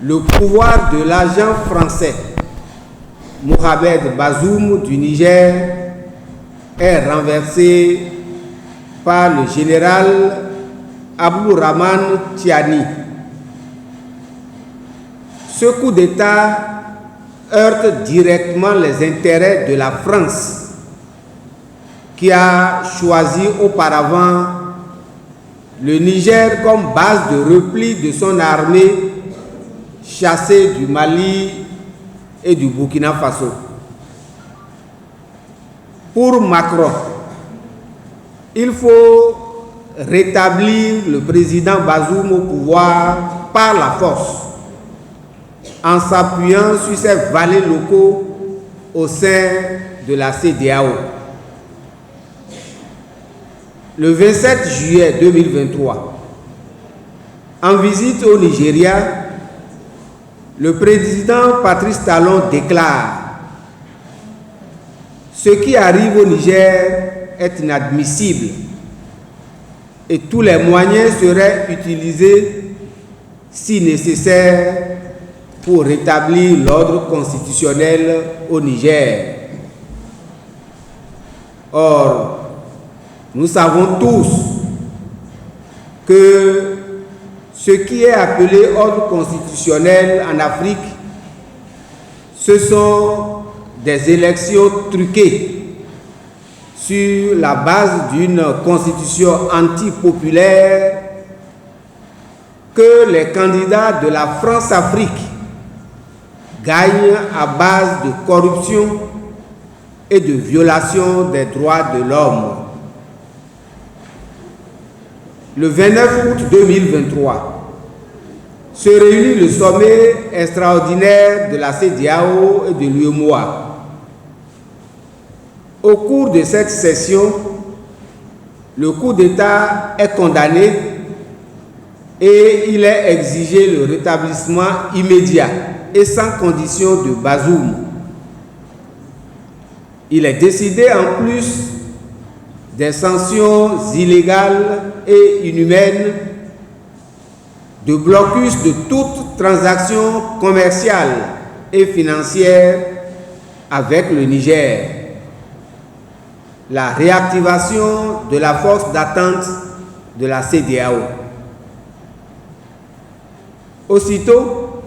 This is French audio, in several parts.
le pouvoir de l'agent français Mohamed Bazoum du Niger est renversé par le général Abdourahmane Tiani. Ce coup d'État heurte directement les intérêts de la France, qui a choisi auparavant le Niger comme base de repli de son armée chassée du Mali et du Burkina Faso. Pour Macron, il faut rétablir le président Bazoum au pouvoir par la force, en s'appuyant sur ses valets locaux au sein de la CEDEAO. Le 27 juillet 2023, en visite au Nigeria, le président Patrice Talon déclare: ce qui arrive au Niger est inadmissible et tous les moyens seraient utilisés si nécessaire pour rétablir l'ordre constitutionnel au Niger. Or, nous savons tous que ce qui est appelé ordre constitutionnel en Afrique, ce sont des élections truquées sur la base d'une constitution antipopulaire que les candidats de la France-Afrique gagnent à base de corruption et de violation des droits de l'homme. Le 29 août 2023, se réunit le sommet extraordinaire de la CEDEAO et de l'UEMOA. Au cours de cette session, le coup d'État est condamné et il est exigé le rétablissement immédiat et sans condition de Bazoum. Il est décidé en plus des sanctions illégales et inhumaines, de blocus de toute transaction commerciale et financière avec le Niger, la réactivation de la force d'attente de la CEDEAO. Aussitôt,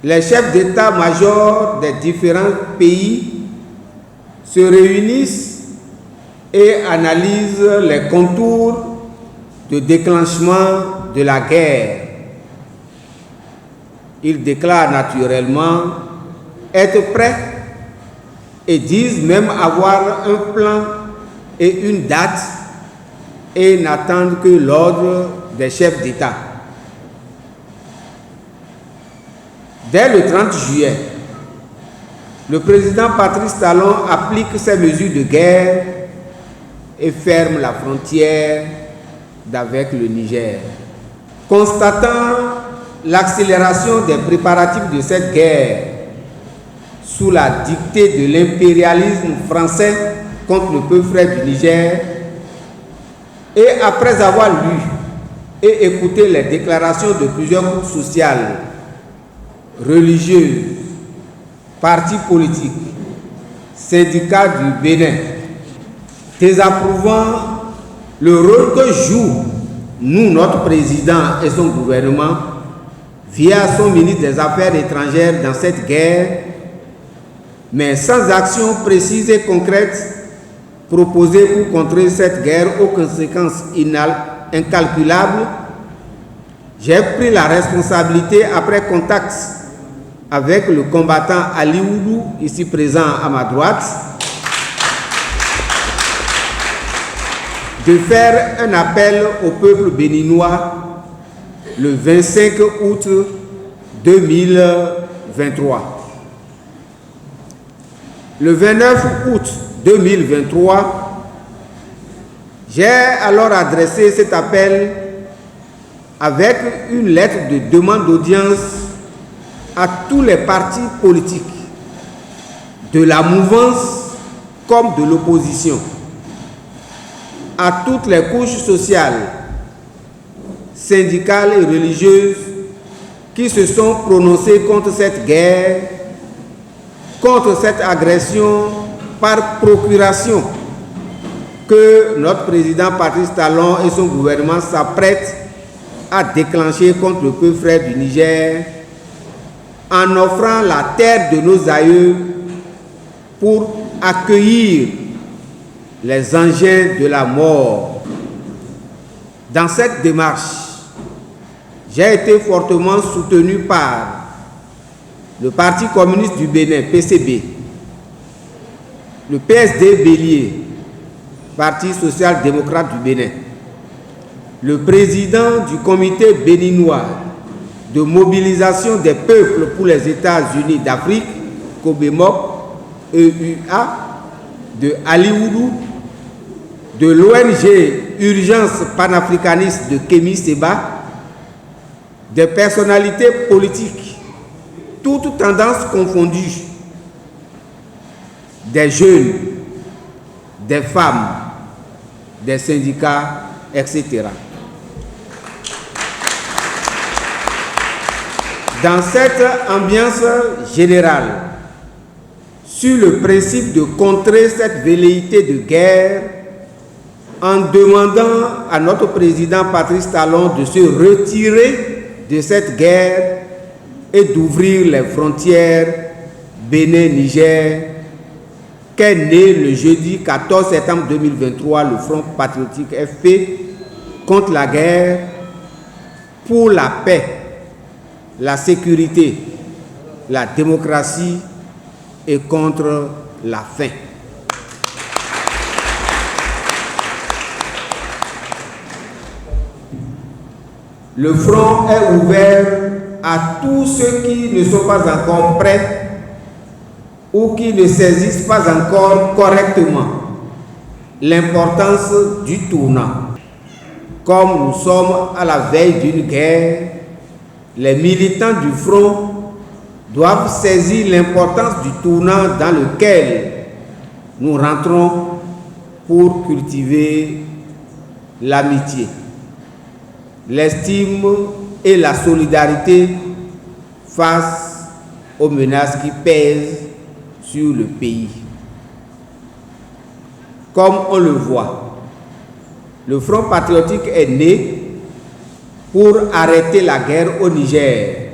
les chefs d'état-major des différents pays se réunissent et analysent les contours de déclenchement de la guerre. Ils déclarent naturellement être prêts et disent même avoir un plan et une date et n'attendent que l'ordre des chefs d'État. Dès le 30 juillet, le président Patrice Talon applique ses mesures de guerre et ferme la frontière avec le Niger. Constatant l'accélération des préparatifs de cette guerre sous la dictée de l'impérialisme français contre le peuple frère du Niger, et après avoir lu et écouté les déclarations de plusieurs groupes sociaux, religieux, partis politiques, syndicats du Bénin, désapprouvant le rôle que joue notre président et son gouvernement via son ministre des Affaires étrangères dans cette guerre, mais sans action précise et concrète proposée pour contrer cette guerre aux conséquences incalculables, j'ai pris la responsabilité, après contact avec le combattant Ali Oudou, ici présent à ma droite, de faire un appel au peuple béninois le 25 août 2023. Le 29 août 2023, j'ai alors adressé cet appel avec une lettre de demande d'audience à tous les partis politiques, de la mouvance comme de l'opposition, à toutes les couches sociales, syndicales et religieuses, qui se sont prononcés contre cette guerre, contre cette agression par procuration que notre président Patrice Talon et son gouvernement s'apprêtent à déclencher contre le peuple frère du Niger en offrant la terre de nos aïeux pour accueillir les engins de la mort. Dans cette démarche, j'ai été fortement soutenu par le Parti communiste du Bénin, PCB, le PSD Bélier, Parti social-démocrate du Bénin, le président du comité béninois de mobilisation des peuples pour les États-Unis d'Afrique, COBEMOP, EUA, de Alioudou, de l'ONG Urgence panafricaniste de Kémy Séba, des personnalités politiques, toutes tendances confondues, des jeunes, des femmes, des syndicats, etc. Dans cette ambiance générale, sur le principe de contrer cette velléité de guerre, en demandant à notre président Patrice Talon de se retirer de cette guerre et d'ouvrir les frontières Bénin-Niger, qu'est né le jeudi 14 septembre 2023 le Front patriotique FP contre la guerre, pour la paix, la sécurité, la démocratie et contre la faim. Le front est ouvert à tous ceux qui ne sont pas encore prêts ou qui ne saisissent pas encore correctement l'importance du tournant. Comme nous sommes à la veille d'une guerre, les militants du front doivent saisir l'importance du tournant dans lequel nous rentrons pour cultiver l'amitié, l'estime et la solidarité face aux menaces qui pèsent sur le pays. Comme on le voit, le Front patriotique est né pour arrêter la guerre au Niger,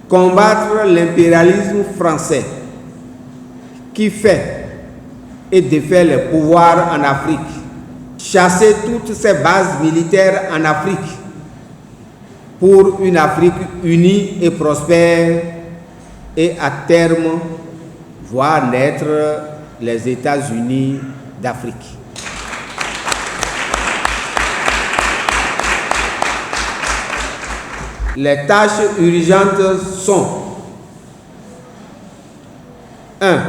combattre l'impérialisme français qui fait et défait les pouvoirs en Afrique, chasser toutes ces bases militaires en Afrique pour une Afrique unie et prospère et à terme voir naître les États-Unis d'Afrique. Les tâches urgentes sont 1.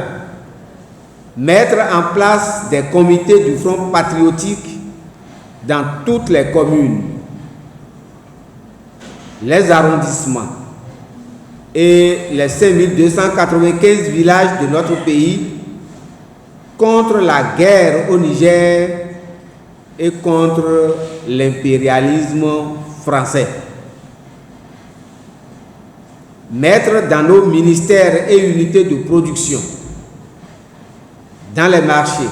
Mettre en place des comités du Front patriotique dans toutes les communes, les arrondissements et les 5295 villages de notre pays contre la guerre au Niger et contre l'impérialisme français. Mettre dans nos ministères et unités de production, dans les marchés,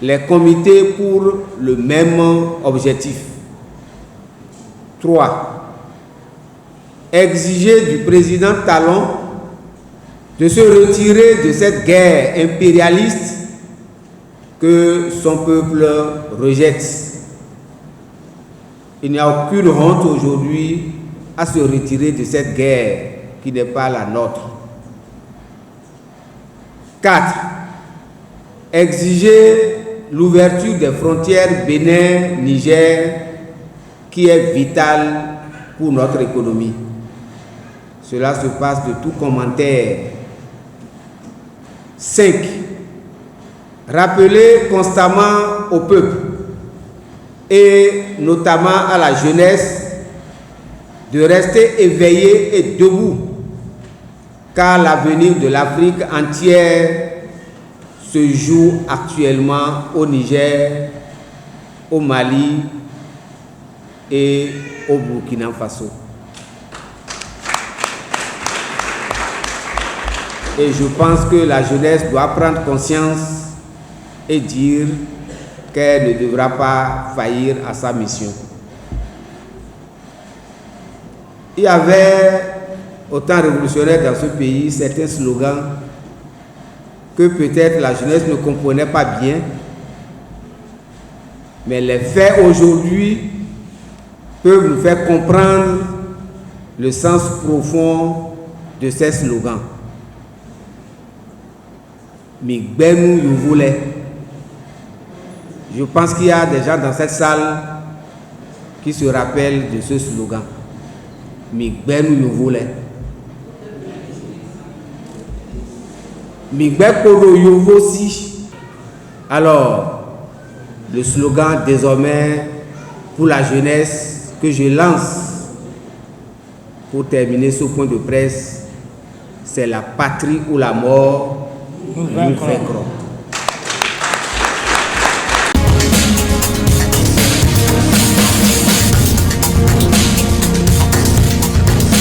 les comités pour le même objectif. 3. Exiger du président Talon de se retirer de cette guerre impérialiste que son peuple rejette. Il n'y a aucune honte aujourd'hui à se retirer de cette guerre qui n'est pas la nôtre. 4. Exiger l'ouverture des frontières Bénin-Niger qui est vitale pour notre économie. Cela se passe de tout commentaire. 5. Rappeler constamment au peuple et notamment à la jeunesse de rester éveillé et debout, car l'avenir de l'Afrique entière se joue actuellement au Niger, au Mali et au Burkina Faso. Et je pense que la jeunesse doit prendre conscience et dire qu'elle ne devra pas faillir à sa mission. Il y avait, au temps révolutionnaire dans ce pays, certains slogans que peut-être la jeunesse ne comprenait pas bien, mais les faits aujourd'hui peuvent nous faire comprendre le sens profond de ces slogans. Migbenu Yovoulé. Je pense qu'il y a des gens dans cette salle qui se rappellent de ce slogan. Migbenu Yovoulé. Migbekoro Yovosi. Alors, le slogan désormais pour la jeunesse que je lance pour terminer ce point de presse, c'est la patrie ou la mort, nous vaincrons.